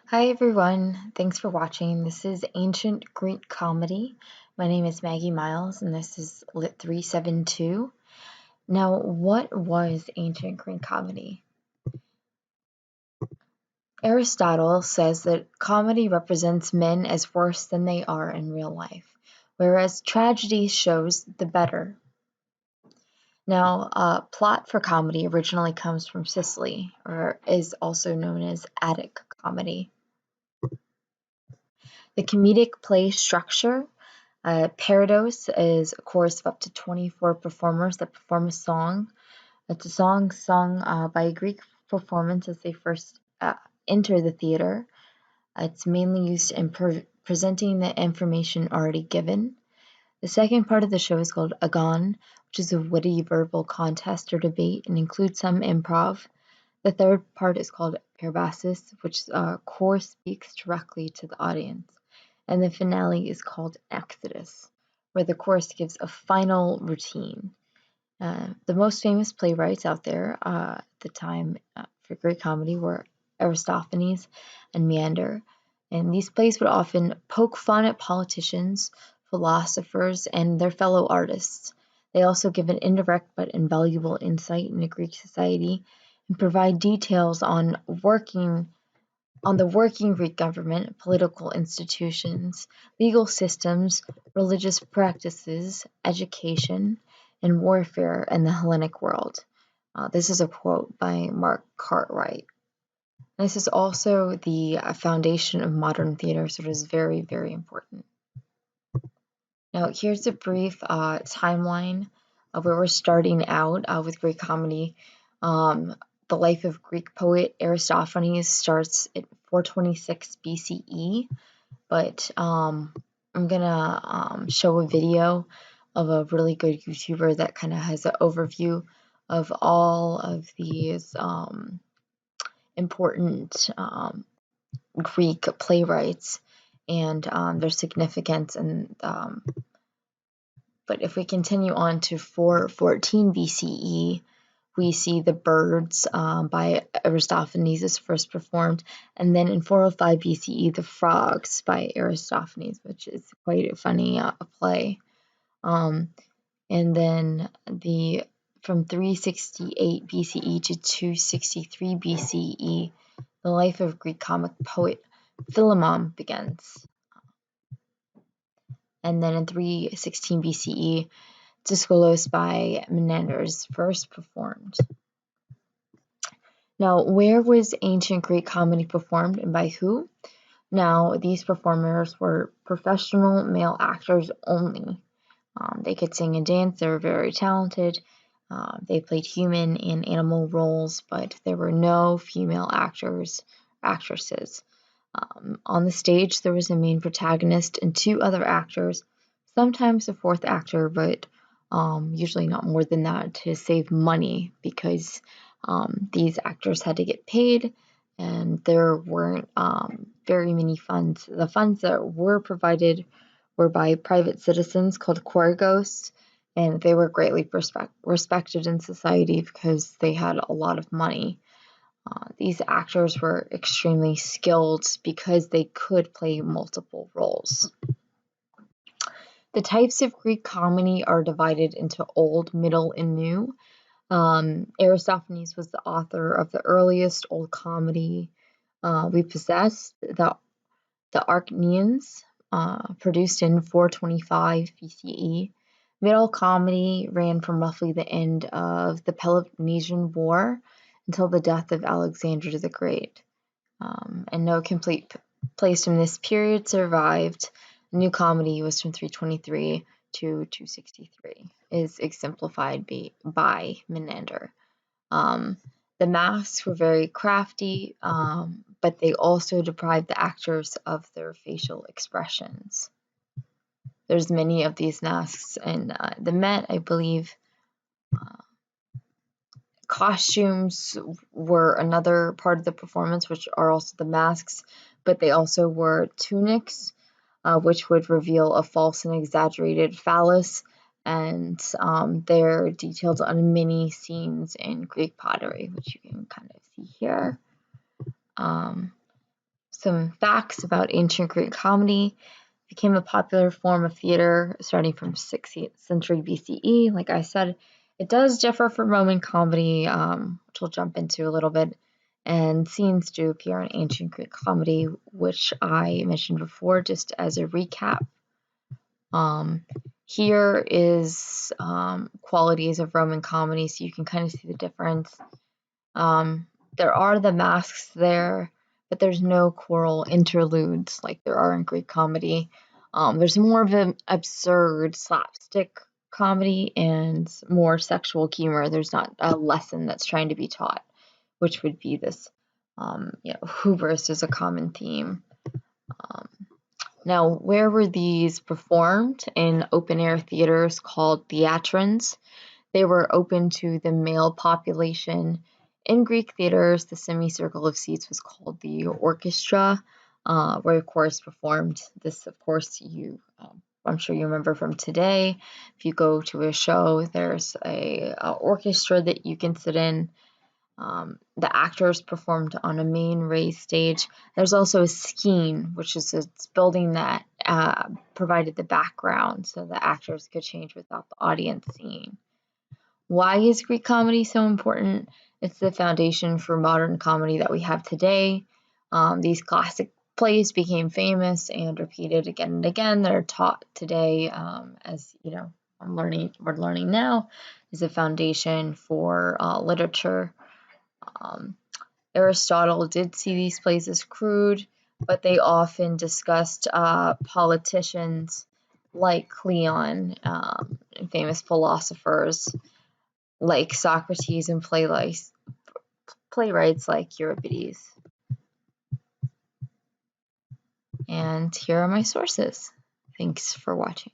Hi everyone, thanks for watching. This is Ancient Greek Comedy. My name is Maggie Miles and this is Lit 372. Now, what was ancient Greek comedy? Aristotle says that comedy represents men as worse than they are in real life, whereas tragedy shows the better. Now, plot for comedy originally comes from Sicily, or is also known as Attic comedy. The comedic play structure, parados is a chorus of up to 24 performers that perform a song. It's a song sung by a Greek performance as they first enter the theater. It's mainly used in presenting the information already given. The second part of the show is called agon, which is a witty verbal contest or debate and includes some improv. The third part is called parabasis, which chorus speaks directly to the audience. And the finale is called Exodus, where the chorus gives a final routine. The most famous playwrights out there at the time for Greek comedy were Aristophanes and Menander. And these plays would often poke fun at politicians, philosophers, and their fellow artists. They also give an indirect but invaluable insight into Greek society and provide details on the working Greek government, political institutions, legal systems, religious practices, education, and warfare in the Hellenic world. This is a quote by Mark Cartwright. This is also the foundation of modern theater, so it is very, very important. Now, here's a brief timeline of where we're starting out with Greek comedy. The life of Greek poet Aristophanes starts at 426 BCE, but I'm gonna show a video of a really good YouTuber that kind of has an overview of all of these important Greek playwrights and their significance. But if we continue on to 414 BCE, we see the birds by Aristophanes is first performed, and then in 405 BCE, the frogs by Aristophanes, which is quite a funny play. And then from 368 BCE to 263 BCE, the life of Greek comic poet Philemon begins. And then in 316 BCE, Dyskolos by Menander is first performed. Now, where was ancient Greek comedy performed and by who? Now, these performers were professional male actors only. They could sing and dance, they were very talented. They played human and animal roles, but there were no female actresses. On the stage, there was a main protagonist and two other actors, sometimes a fourth actor, but usually not more than that to save money because these actors had to get paid and there weren't very many funds. The funds that were provided were by private citizens called choregos, and they were greatly respected in society because they had a lot of money. These actors were extremely skilled because they could play multiple roles. The types of Greek comedy are divided into Old, Middle, and New. Aristophanes was the author of the earliest Old comedy we possess, the Archneans, produced in 425 BCE. Middle comedy ran from roughly the end of the Peloponnesian War until the death of Alexander the Great. And no complete plays from this period survived. New comedy was from 323 to 263, is exemplified by Menander. The masks were very crafty, but they also deprived the actors of their facial expressions. There's many of these masks in the Met, I believe. Costumes were another part of the performance, which are also the masks, but they also wore tunics, which would reveal a false and exaggerated phallus, and they're detailed on many scenes in Greek pottery, which you can kind of see here. some facts about ancient Greek comedy. It became a popular form of theater starting from 6th century BCE. Like I said, it does differ from Roman comedy, which we'll jump into a little bit. And scenes do appear in ancient Greek comedy, which I mentioned before, just as a recap. Here is qualities of Roman comedy, so you can kind of see the difference. There are the masks there, but there's no choral interludes like there are in Greek comedy. There's more of an absurd slapstick comedy and more sexual humor. There's not a lesson that's trying to be taught, which would be this, hubris is a common theme. Now, where were these performed? In open-air theaters called theatrons. They were open to the male population. In Greek theaters, the semicircle of seats was called the orchestra, where chorus performed. This, of course, I'm sure you remember from today. If you go to a show, there's a orchestra that you can sit in. The actors performed on a main raised stage. There's also a skene, which is a building that provided the background so the actors could change without the audience seeing. Why is Greek comedy so important? It's the foundation for modern comedy that we have today. These classic plays became famous and repeated again and again. They're taught today, as you know, we're learning now, is a foundation for literature. Aristotle did see these plays as crude, but they often discussed politicians like Cleon, and famous philosophers like Socrates, and playwrights like Euripides. And here are my sources. Thanks for watching.